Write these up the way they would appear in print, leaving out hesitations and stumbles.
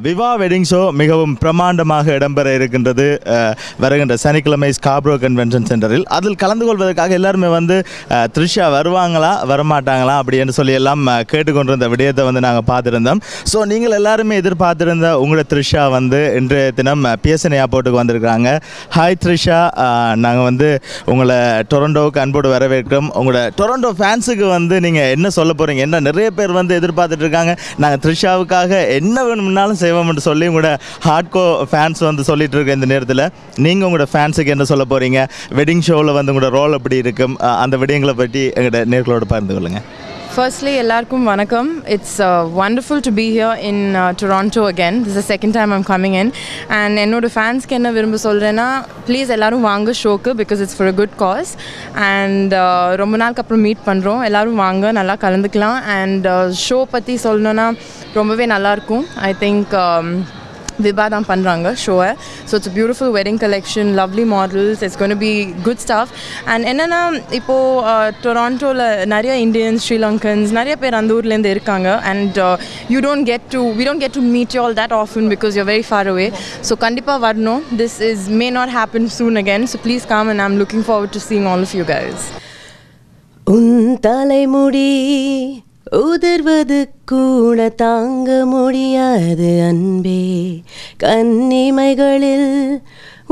விவா wedding show மிகவும் பிரமாண்டமாக இடம்பெற இருக்கின்றது வருகின்ற சனிக்கிழமை ஸ்காப்ரோ கன்வென்ஷன் சென்டரில். அதில் கலந்து கொள்வதற்காக எல்லாருமே வந்து த்ரிஷா வருவாங்களா வரமாட்டாங்களா அப்படின்னு சொல்லி எல்லாம் கேட்டுக்கொண்டிருந்த விடயத்தை வந்து நாங்கள் பார்த்துருந்தோம். ஸோ நீங்கள் எல்லாருமே எதிர்பார்த்துருந்த உங்களோட த்ரிஷா வந்து இன்றைய தினம் பிஎஸ்என் ஏர்போர்ட்டுக்கு வந்திருக்கிறாங்க. ஹாய் த்ரிஷா, நாங்கள் வந்து உங்களை டொரண்டோவுக்கு அன்போடு வரவேற்கிறோம். உங்களோட டொரண்டோ ஃபேன்ஸுக்கு வந்து நீங்கள் என்ன சொல்ல போகிறீங்க? என்ன நிறைய பேர் வந்து எதிர்பார்த்துட்டு இருக்காங்க, நாங்கள் த்ரிஷாவுக்காக என்ன வேணும்னாலும் செய்வோம்னு சொல்லி உங்களோட ஹார்ட்கோ ஃபேன்ஸ் வந்து சொல்லிட்டு இருக்க இந்த நேரத்தில் நீங்கள் உங்களோட ஃபேன்ஸுக்கு என்ன சொல்ல போகிறீங்க? வெட்டிங் ஷோவில் வந்து உங்களோட ரோல் எப்படி இருக்கும், அந்த விடயங்களை பற்றி எங்களோட நேர்களோட பகிர்ந்து கொள்ளுங்கள். Firstly, எல்லாருக்கும் வணக்கம். It's wonderful to be here in Toronto again. This is the second time I'm coming in. And என்னோட ஃபேன்ஸ்க்கு என்ன விரும்ப சொல்கிறேன்னா, ப்ளீஸ் எல்லோரும் வாங்க ஷோக்கு, because it's for a good cos. And ரொம்ப நாளுக்கு அப்புறம் மீட் பண்ணுறோம். எல்லோரும் வாங்க, நல்லா கலந்துக்கலாம். அண்ட் ஷோ பற்றி சொல்லணுன்னா ரொம்பவே நல்லாயிருக்கும். ஐ திங்க் விபா தான் பண்ணுறாங்க ஷோவை. So it's beautiful wedding collection, lovely models, it's gonna be good staff. And என்னென்னா இப்போது டொராண்டோவில் நிறைய இந்தியன்ஸ், ஸ்ரீலங்கன்ஸ் நிறைய பேர் அந்த ஊர்லேருந்து இருக்காங்க. And we don't get to meet you all that often because you're very far away. So கண்டிப்பாக வரணும். This may not happen soon again. So please come, and I'm looking forward to seeing all of you guys. உன் தலைமுடி உதிர்வது கூட தாங்க முடியாது அன்பே, கன்னிமைகளில்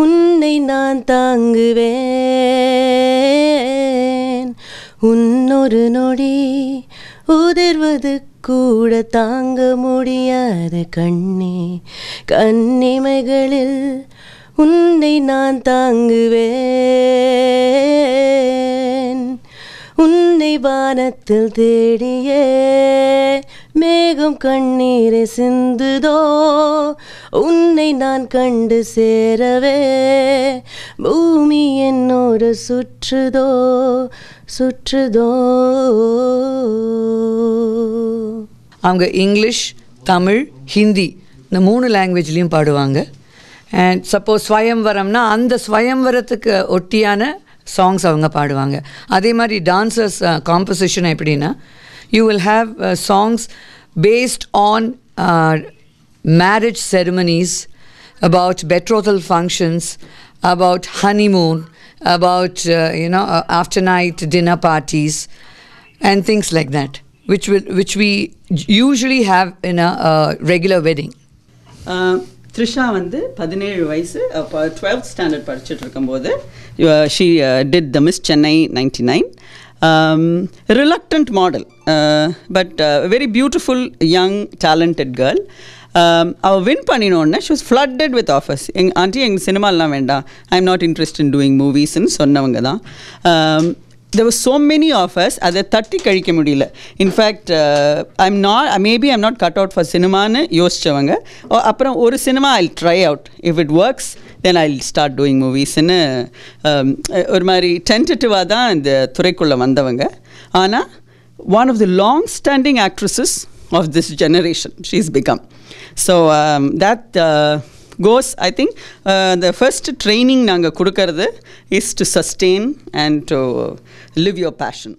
உன்னை நான் தாங்குவேன். உன்னொரு நொடி உதிர்வது கூட தாங்க முடியாது கண்ணே, கன்னிமைகளில் உன்னை நான் தாங்குவேன். உன்னை வானத்தில் தேடியே மேகம் கண்ணீரை சிந்துதோ, உன்னை நான் கண்டு சேரவே பூமி என்னோடு சுற்றுதோ. அவங்க இங்கிலீஷ், தமிழ், ஹிந்தி இந்த 3 லாங்குவேஜ்லேயும் பாடுவாங்க. அண்ட் சப்போஸ் ஸ்வயம்வரம்னா அந்த ஸ்வயம்வரத்துக்கு ஒட்டியான சாங்ஸ் அவங்க பாடுவாங்க. அதே மாதிரி டான்சர்ஸ் காம்போசிஷன் எப்படின்னா, you will have songs based on marriage ceremonies, about betrothal functions, about honeymoon, about after night dinner parties and things like that, which we usually have in a regular wedding. Trisha வந்து 17 வயசு, 12th standard படிச்சுட்டு இருக்கும்போது she did the Miss Chennai 99. Reluctant model, but very beautiful young talented girl. அவள் win பண்ணினோடனே she was flooded with offers. Aunty எங்கள் சினிமாலாம் வேண்டாம், I am not interest in doing மூவிஸ்ன்னு சொன்னவங்க தான். there were so many offers, அதை தட்டி கழிக்க முடியல. In fact maybe I'm not cut out for சினிமான்னு யோசித்தவங்க. அப்புறம் ஒரு cinema I'll try out, if it works then I'll start doing moviesன்னு ஒரு மாதிரி டென்டேட்டிவாக தான் இந்த துறைக்குள்ளே வந்தவங்க. ஆனால் one of the long standing actresses of this generation she's become. So that goes, I think the first training naanga kudukkறது is to sustain and to live your passion.